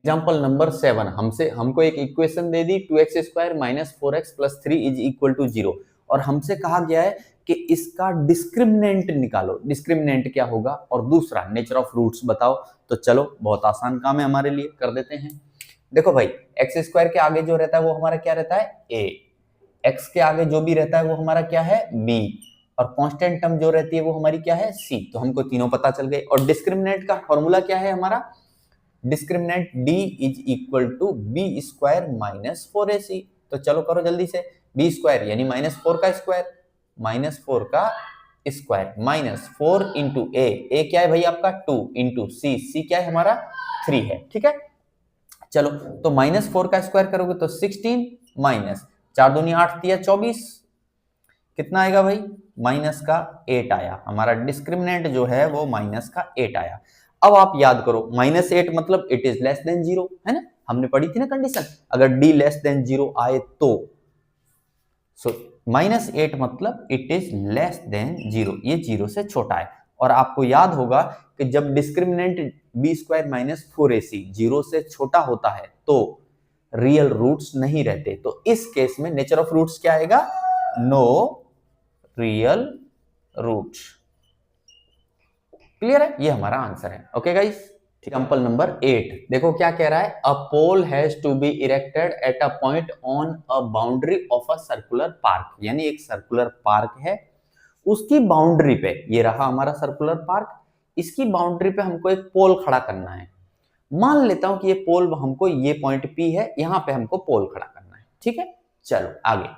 Example number 7, हमको एक equation दे दी 2x² - 4x + 3 = 0 और हमसे कहा गया है कि इसका डिस्क्रिमिनेंट निकालो। डिस्क्रिमिनेंट क्या होगा और दूसरा नेचर ऑफ रूट्स बताओ। तो चलो बहुत आसान काम है हमारे लिए, कर देते हैं। देखो भाई, x² के आगे जो रहता है वो हमारा क्या रहता है, a। x के आगे जो भी रहता है वो हमारा क्या है, b। और कांस्टेंट टर्म जो रहती है वो हमारी क्या है, c। तो हमको तीनों पता चल गए। और डिस्क्रिमिनेंट का फॉर्मूला क्या है हमारा, डिस्क्रिमिनेंट d = b² - 4ac। तो चलो करो जल्दी से, b² यानी -4 का स्क्वायर, -4 का स्क्वायर -4 × a क्या है भाई आपका 2 × c क्या है हमारा 3 है, ठीक है। चलो तो -4 का स्क्वायर करोगे तो 16 माइनस 4 दूनी 8 दिया 24, कितना आएगा भाई, -8 आया। हमारा डिस्क्रिमिनेंट जो है वो -8 आया। अब आप याद करो, -8 मतलब इट इज लेस देन 0, है ना, हमने पढ़ी थी ना कंडीशन, अगर d लेस देन 0 आए तो। सो -8 मतलब इट इज लेस देन 0, ये 0 से छोटा है। और आपको याद होगा कि जब डिस्क्रिमिनेंट b² - 4ac 0 से छोटा होता है तो रियल रूट्स नहीं रहते। तो इस केस में नेचर ऑफ रूट्स क्या आएगा, नो रियल रूट्स। क्लियर है, ये हमारा आंसर है। ओके गाइस, एग्जांपल नंबर 8 देखो क्या कह रहा है, a pole has to be erected at a point on a boundary of a circular park. यानी एक सर्कुलर पार्क है, उसकी बाउंड्री पे, ये रहा हमारा सर्कुलर पार्क, इसकी बाउंड्री पे हमको एक पोल खड़ा करना है। मान लेता हूं कि ये पोल हमको, ये पॉइंट P है, यहां पे हमको पोल खड़ा करना है, ठीक है। चलो आगे,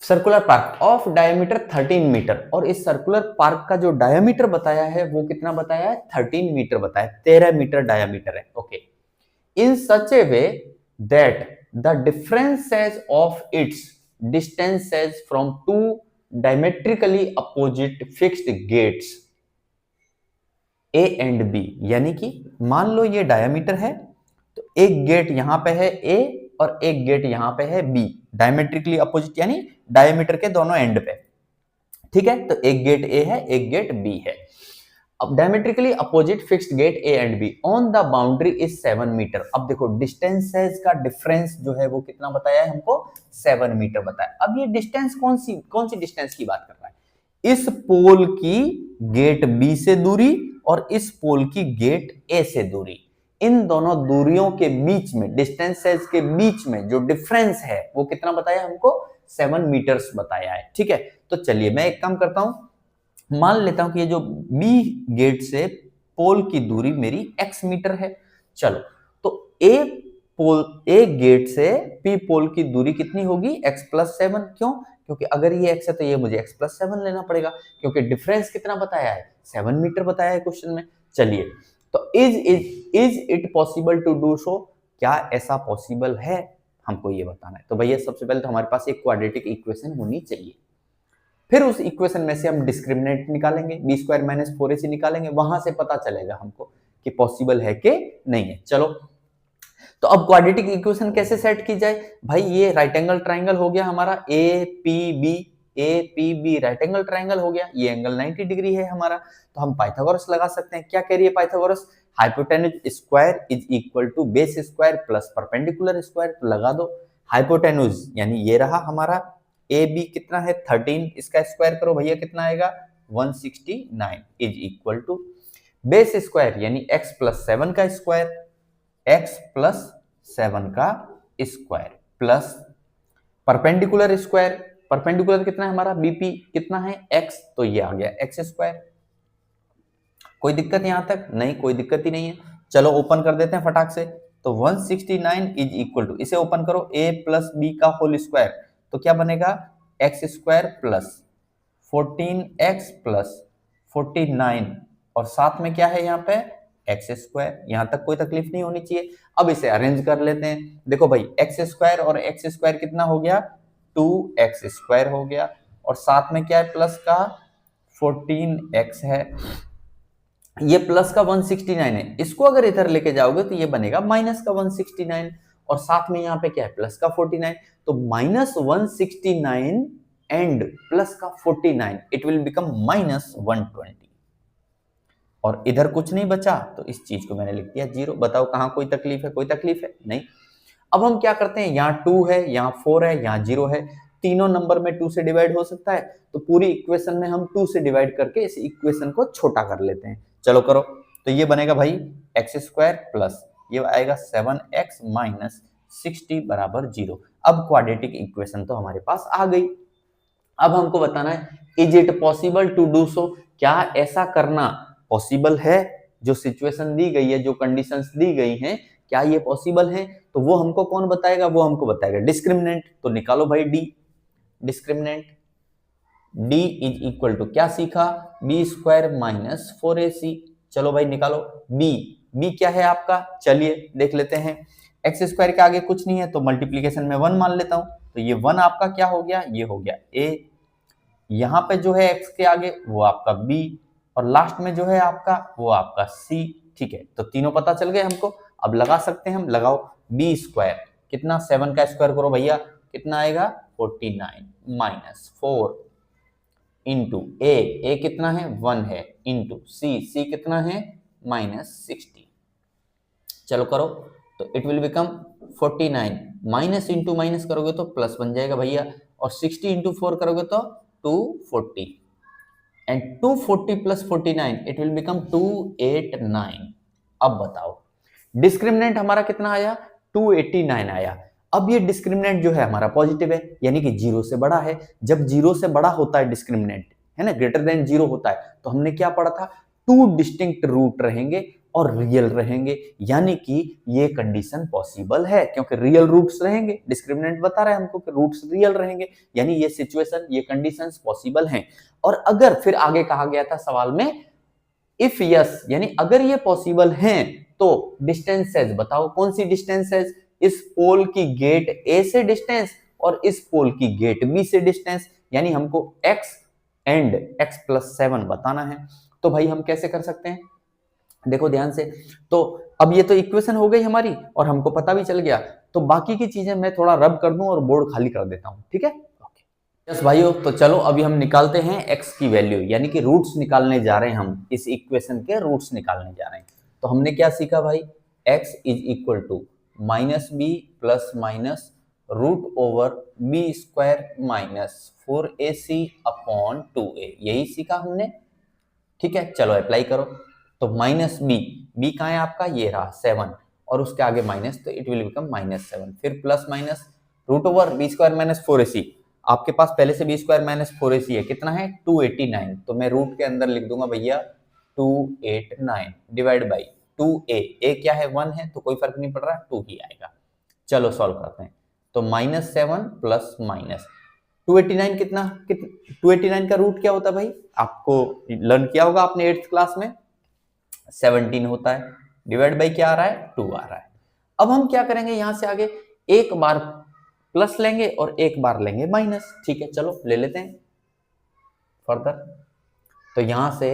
circular park of diameter 13 metre, और इस सर्कुलर पार्क का जो डायमीटर बताया है वो कितना बताया है, 13 मीटर बताया, 13 मीटर डायमीटर है। Okay, in such a way that the differences of its distances from two diametrically opposite fixed gates A and B। यानी कि मान लो ये डायमीटर है, तो एक गेट यहां पे है A और एक गेट यहां पे है B, डायमेट्रिकली अपोजिट यानी डायमीटर के दोनों एंड पे, ठीक है। तो एक गेट A है, एक गेट B है। अब diametrically opposite fixed gate A and B on the boundary is 7 metre. अब देखो डिस्टेंसेस का डिफरेंस जो है वो कितना बताया है हमको, 7 मीटर बताया। अब ये डिस्टेंस कौन सी डिस्टेंस की बात कर रहा है, इस पोल की गेट B से दूरी और इस पोल की गेट A से दूरी, इन दोनों दूरियों के बीच में, डिस्टेंसेस के बीच में जो डिफरेंस है वो कितना बताया हमको, 7 मीटर्स बताया है, ठीक है। तो चलिए मैं एक काम करता हूं, मान लेता हूं कि ये जो B गेट से पोल की दूरी मेरी x मीटर है। चलो तो A गेट से P पोल की दूरी कितनी होगी, x + 7। क्यों, क्योंकि अगर ये x है तो ये मुझे x + 7 लेना पड़ेगा, क्योंकि डिफरेंस कितना बताया है, 7 मीटर बताया है क्वेश्चन में। चलिए तो is it possible to do so, क्या ऐसा पॉसिबल है, हमको ये बताना है। तो भैया सबसे पहले तो हमारे पास एक क्वाड्रेटिक इक्वेशन होनी चाहिए, फिर उस इक्वेशन में से हम डिस्क्रिमिनेंट निकालेंगे, b² - 4ac निकालेंगे, वहां से पता चलेगा हमको कि पॉसिबल है कि नहीं है। चलो तो अब क्वाड्रेटिक इक्वेशन कैसे सेट की जाए, भाई ये राइट एंगल ट्राइंगल हो गया हमारा APB राइट एंगल ट्राइंगल हो गया, ये एंगल 90 डिग्री है हमारा। तो हम पाइथागोरस लगा सकते हैं। क्या कह रही है Pythagoras, hypotenuse square is equal to base square plus perpendicular square. तो लगा दो हाइपोटेन्यूज, यानी ये रहा हमारा AB कितना है 13, इसका स्क्वायर करो भैया कितना आएगा 169 is equal to base square यानी x + 7 का स्क्वायर, x + 7 का square plus perpendicular square, perpendicular कितना है हमारा BP कितना है x, तो ये आ गया x²। कोई दिक्कत यहां तक नहीं, कोई दिक्कत ही नहीं है। चलो ओपन कर देते हैं फटाक से। तो 169 इज इक्वल टू, इसे ओपन करो, a + b का होल स्क्वायर, तो क्या बनेगा x² प्लस 14x प्लस 49, और साथ में क्या है यहाँ पे x²। यहां तक कोई तकलीफ नहीं होनी चाहिए। अब इसे अरेंज कर लेते हैं। देखो भाई x² और x² कितना हो गया 2x² हो गया, और साथ में क्या है प्लस का 14x है, ये प्लस का 169 है, इसको अगर इधर लेके जाओगे तो ये बनेगा माइनस का 169, और साथ में यहाँ पे क्या है प्लस का 49, तो -169 एंड प्लस का 49 इट विल बिकम -120। और इधर कुछ नहीं बचा तो इस चीज को मैंने लिख दिया 0। बताओ कहाँ कोई तकलीफ है? कोई तकलीफ है नहीं। अब हम क्या करते हैं, यहाँ 2 है, यहाँ 4 है, यहाँ 0 है, तीनों नंबर में 2 से डिवाइड हो सकता है, तो पूरी इक्वेशन में हम 2 से डिवाइड करके इस इक्वेशन को छोटा कर लेते हैं। चलो करो, तो ये बनेगा भाई एक्स स्क्वायर प्लस ये आएगा 7x माइनस 60 बराबर 0। अब क्वाड्रेटिक इक्वेशन तो हमारे पास आ गई। अब हमको बताना है is it possible to do so, क्या ऐसा करना पॉसिबल है? जो सिचुएशन दी गई है, जो कंडीशंस दी गई हैं, क्या ये पॉसिबल है? तो वो हमको कौन बताएगा? वो हमको बताएगा डिस्क्रिमिनेंट। तो निकालो भाई D, discriminant D is equal to क्या सीखा, बी स्क्वायर माइनस 4ac। चलो भाई निकालो बी, बी क्या है आपका, चलिए देख लेते हैं। एक्स स्क्वायर के आगे कुछ नहीं है तो मल्टीप्लीकेशन में 1 मान लेता हूं, तो ये 1 आपका क्या हो गया, ये हो गया a। यहाँ पे जो है x के आगे वो आपका b, और लास्ट में जो है आपका वो आपका c। ठीक है, तो तीनों पता चल गए हमको। अब लगा सकते हैं हम, लगाओ b स्क्वायर कितना, 7 का स्क्वायर करो भैया, कितना आएगा 49 माइनस 4 इंटू ए कितना है 1 है, इंटू सी कितना है माइनस 60। चलो करो, तो it will become 49 minus into minus करोगे तो प्लस बन जाएगा भैया, और 60 इंटू 4 करोगे तो 240, and 240 plus 49 it will become 289। अब बताओ डिस्क्रिमिनेंट हमारा कितना आया, 289 आया। अब ये डिस्क्रिमिनेंट जो है हमारा पॉजिटिव है, यानी कि 0 से बड़ा है। जब 0 से बड़ा होता है डिस्क्रिमिनेंट, है ना, ग्रेटर देन 0 होता है, तो हमने क्या पढ़ा था, 2 डिस्टिंक्ट रूट रहेंगे और रियल रहेंगे, यानी कि ये कंडीशन पॉसिबल है, क्योंकि रियल रूट्स रहेंगे। डिस्क्रिमिनेंट बता रहे हैं हमको कि रूट्स रियल रहेंगे, यानी ये सिचुएशन, ये कंडीशंस पॉसिबल हैं। और अगर फिर आगे कहा गया था सवाल में, इफ यस, यानी अगर ये पॉसिबल हैं, तो डिस्टेंसेस बताओ कौन सी डिस्टेंसेस, इस पोल की गेट ए से डिस्टेंस और इस पोल की गेट बी से डिस्टेंस, यानी हमको x एंड x प्लस 7 बताना है। तो भाई हम कैसे कर सकते हैं, देखो ध्यान से। तो अब ये तो इक्वेशन हो गई हमारी और हमको पता भी चल गया, तो बाकी की चीजें मैं थोड़ा रब कर दूं और बोर्ड खाली कर देता हूं, ठीक है। यस भाइयों, तो चलो अभी हम निकालते हैं x की वैल्यू, यानी कि रूट्स निकालने जा रहे हैं हम, इस इक्वेशन के रूट्स निकालने जा रहे हैं। तो हमने क्या सीखा भाई, x is equal to minus b plus minus root over b square minus 4ac upon 2a, यही सीखा हमने। ठीक है, चलो अप्लाई करो। तो माइनस बी कहाँ है आपका, ये रहा 7, और उसके आगे माइनस, तो इट विल बिकम माइनस 7, फिर plus minus root over b square minus 4ac। आपके पास पहले से बी स्क्वायर माइनस 4ac है, कितना है 289, तो मैं रूट के अंदर लिख दूंगा भैया 289 डिवाइड बाई 2a, a क्या है 1 है, तो कोई फर्क नहीं पड़ रहा, 2 ही आएगा। चलो सॉल्व करते हैं। तो माइनस 7 प्लस माइनस 289 कितना 289 का रूट क्या होता है भाई, आपको लर्न किया होगा आपने 8th क्लास में, 17 होता है, डिवाइड बाई क्या आ रहा है 2 आ रहा है। अब हम क्या करेंगे, यहां से आगे एक बार प्लस लेंगे और एक बार लेंगे माइनस। ठीक है, चलो ले लेते हैं फर्दर। तो यहां से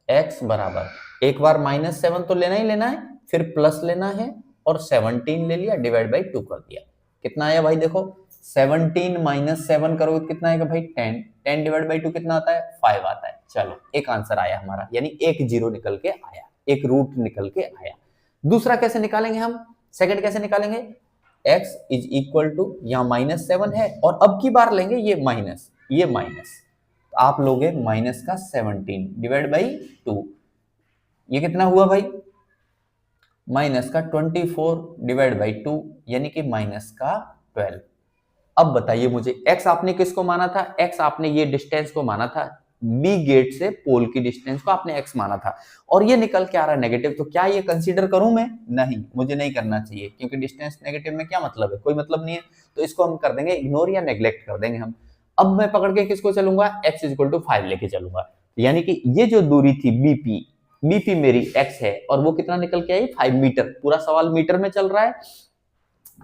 x बराबर एक बार माइनस 7 तो लेना ही लेना है, फिर प्लस लेना है, और 17 ले लिया, डिवाइड बाई 2 कर दिया। कितना आया भाई, देखो 17 माइनस 7 करोगे कितना आएगा भाई 10, 10 डिवाइड बाई 2 कितना आता है 5 आता है। चलो एक आंसर आया हमारा, यानी एक जीरो निकल के आया, एक रूट निकल के आया। दूसरा कैसे निकालेंगे हम, सेकंड कैसे निकालेंगे, x इज इक्वल टू यहाँ माइनस 7 है, और अब की बार लेंगे ये माइनस, ये माइनस, आप लोगे माइनस का 17 डिवाइड बाई 2, ये कितना हुआ भाई माइनस का 24 डिवाइड बाई 2, यानी कि माइनस का 12। अब बताइए मुझे, x आपने किसको माना था, x आपने ये डिस्टेंस को माना था, बी गेट से पोल की डिस्टेंस को आपने x माना था, और ये निकल के आ रहा है नेगेटिव, तो क्या ये कंसीडर करूं मैं, नहीं, मुझे नहीं करना चाहिए, क्योंकि डिस्टेंस नेगेटिव में क्या मतलब है, कोई मतलब नहीं है, तो इसको हम कर देंगे इग्नोर या नेग्लेक्ट कर देंगे हम। अब मैं पकड़ के किसको चलूंगा, x इक्वल टू 5 लेके चलूंगा, यानी कि ये जो दूरी थी बीपी मेरी x है, और वो कितना निकल के आई 5 मीटर, पूरा सवाल मीटर में चल रहा है,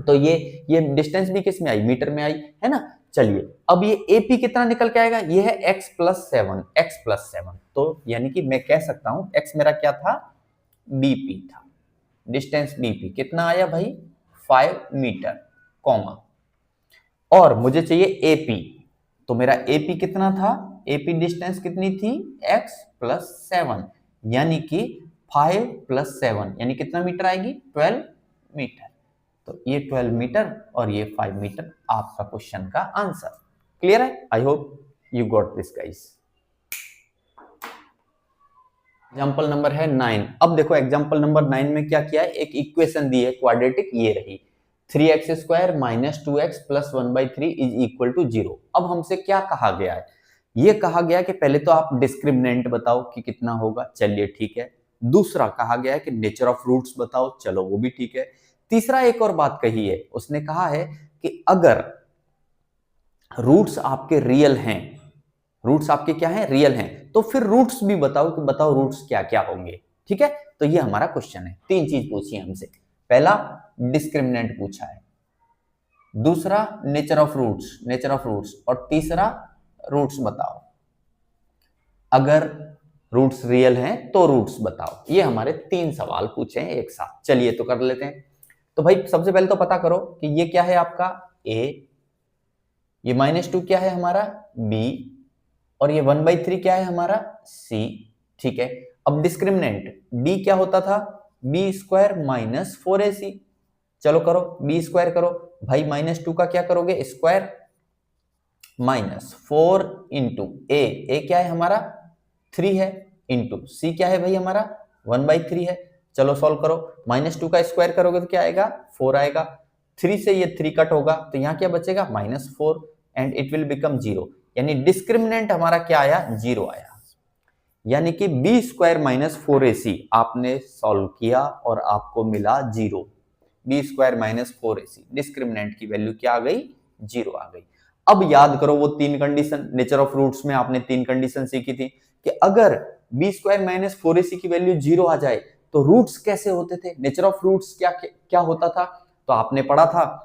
तो ये डिस्टेंस भी किस में आई, मीटर में आई, है ना। चलिए अब ये AP कितना निकल के आएगा, ये है x प्लस 7, तो यानी कि मैं कह सकता हूं x मेरा क्या था, BP था, डिस्टेंस BP कितना आया भाई 5 मीटर, कॉमा, और मुझे चाहिए AP, तो मेरा AP कितना था, AP डिस्टेंस कितनी थी x प्लस 7, यानी कि 5 + 7 यानी कितना मीटर आएगी? 12 मीटर। तो ये 12 मीटर और ये 5 मीटर आपका क्वेश्चन का आंसर। क्लियर है? I hope you got this guys. Example number है 9। अब देखो एग्जाम्पल नंबर 9 में क्या किया है, एक इक्वेशन दी है क्वाड्रेटिक, ये रही 3x² - 2x + 1/3 = 0। अब हमसे क्या कहा गया है, ये कहा गया कि पहले तो आप डिस्क्रिमिनेंट बताओ कि कितना होगा, चलिए ठीक है। दूसरा कहा गया है कि नेचर ऑफ रूट्स बताओ, चलो वो भी ठीक है। तीसरा एक और बात कही है, उसने कहा है कि अगर रूट्स आपके रियल हैं, रूट्स आपके क्या हैं? रियल हैं, तो फिर रूट्स भी बताओ कि बताओ रूट्स क्या क्या होंगे। ठीक है, तो ये हमारा क्वेश्चन है। तीन चीज पूछी है हमसे, पहला डिस्क्रिमिनेंट पूछा है, दूसरा नेचर ऑफ रूट्स और तीसरा रूट्स बताओ। अगर रूट्स रियल हैं तो रूट्स बताओ। ये हमारे तीन सवाल पूछे हैं एक साथ। चलिए तो कर लेते हैं। तो भाई सबसे पहले तो पता करो कि ये क्या है आपका a, ये -2 क्या है हमारा b, और ये 1/3 क्या है हमारा c। ठीक है, अब डिस्क्रिमिनेंट d क्या होता था? b² - 4ac। चलो करो, b² करो भाई, -2 का क्या करोगे? स्क्वायर, -4 इंटू a क्या है हमारा 3 है, इंटू c क्या है भाई हमारा 1/3 है। चलो सॉल्व करो, -2 का स्क्वायर करोगे तो क्या आएगा? 4 आएगा। 3 से ये 3 कट होगा तो यहाँ क्या बचेगा? -4 एंड इट विल बिकम 0। यानी डिस्क्रिमिनेंट हमारा क्या आया? 0 आया। यानी कि b² - 4ac आपने सॉल्व किया और आपको मिला 0। b² - 4ac डिस्क्रिमिनेंट की वैल्यू क्या आ गई? 0 आ गई। अब याद करो वो तीन कंडीशन, नेचर ऑफ रूट्स में आपने तीन कंडीशन सीखी थी कि अगर b² - 4ac की वैल्यू 0 आ जाए तो रूट्स कैसे होते थे? नेचर ऑफ रूट्स क्या क्या होता था? तो आपने पढ़ा था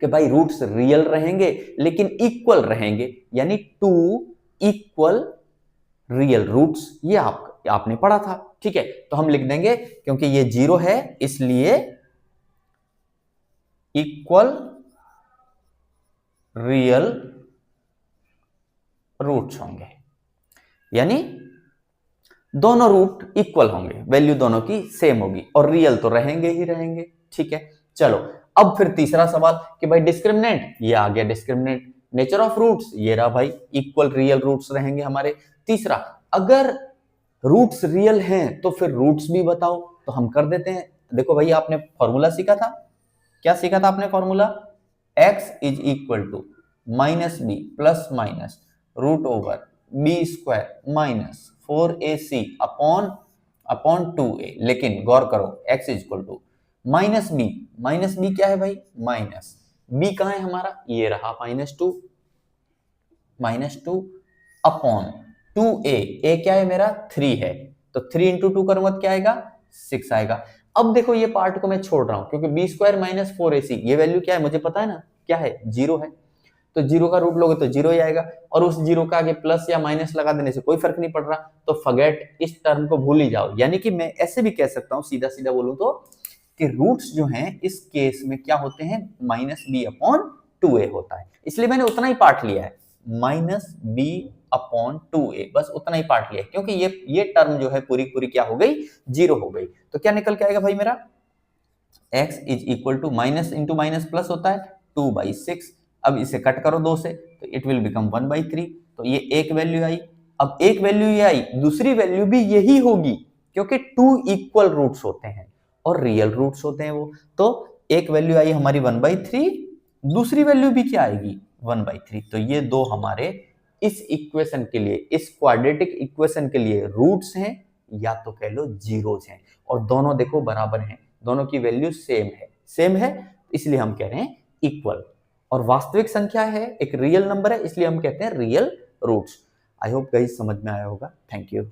कि भाई रूट्स रियल रहेंगे लेकिन इक्वल रहेंगे, यानी 2 इक्वल रियल रूट्स। ये आपने पढ़ा था। ठीक है, तो हम लिख देंगे क्योंकि ये 0 है इसलिए इक्वल रियल रूट्स होंगे, यानी दोनों रूट इक्वल होंगे, वैल्यू दोनों की सेम होगी और रियल तो रहेंगे ही रहेंगे। ठीक है, चलो अब फिर तीसरा सवाल कि भाई डिस्क्रिमिनेंट, ये आ गया डिस्क्रिमिनेंट। नेचर ऑफ रूट्स, ये रहा भाई, इक्वल रियल रूट्स रहेंगे हमारे। तीसरा, अगर रूट्स रियल हैं तो फिर रूट्स भी बताओ, तो हम कर देते हैं। देखो भाई आपने फॉर्मूला सीखा था, क्या सीखा था आपने formula? x = -b ± √b² - 4ac upon 2a। लेकिन गौर करो x = -b क्या है भाई? माइनस b कहां है हमारा? ये रहा -2 अपॉन 2a। a क्या है मेरा? 3 है, तो 3 × 2 करूंगा तो क्या आएगा? 6 आएगा। अब देखो ये पार्ट को मैं छोड़ रहा हूं क्योंकि b² - 4ac ये वैल्यू क्या है मुझे पता है ना, क्या है? 0 है। तो 0 का रूट लोगे तो 0 ही आएगा, और उस 0 का आगे प्लस या माइनस लगा देने से कोई फर्क नहीं पड़ रहा, तो फॉरगेट, इस टर्म को भूल ही जाओ। यानी कि मैं ऐसे भी कह सकता हूं, सीधा सीधा बोलूं तो, कि रूट्स जो हैं इस केस में क्या होते हैं? -b/2a होता है। इसलिए मैंने उतना ही पार्ट लिया है, -b/2a, बस उतना ही पार्ट लिया है, क्योंकि ये टर्म जो है पूरी पूरी क्या हो गई? 0 हो गई। तो क्या निकल के आएगा भाई मेरा? x = minus into minus plus होता है 2/6। अब इसे कट करो 2 से तो इट विल बिकम 1/3। तो ये एक वैल्यू आई। अब एक वैल्यू ये आई, दूसरी वैल्यू भी यही होगी क्योंकि 2 इक्वल रूट्स होते हैं और रियल रूट्स होते हैं वो। तो एक वैल्यू आई हमारी 1/3, दूसरी वैल्यू भी क्या आएगी? 1/3। तो ये दो हमारे इस इक्वेशन के लिए, इस क्वाड्रेटिक इक्वेशन के लिए रूट्स हैं, या तो कह लो जीरोस हैं, और दोनों देखो बराबर हैं, दोनों की वैल्यू सेम है, इसलिए हम कह रहे हैं इक्वल। और वास्तविक संख्या है, एक रियल नंबर है, इसलिए हम कहते हैं real roots. I hope guys समझ में आया होगा। Thank you.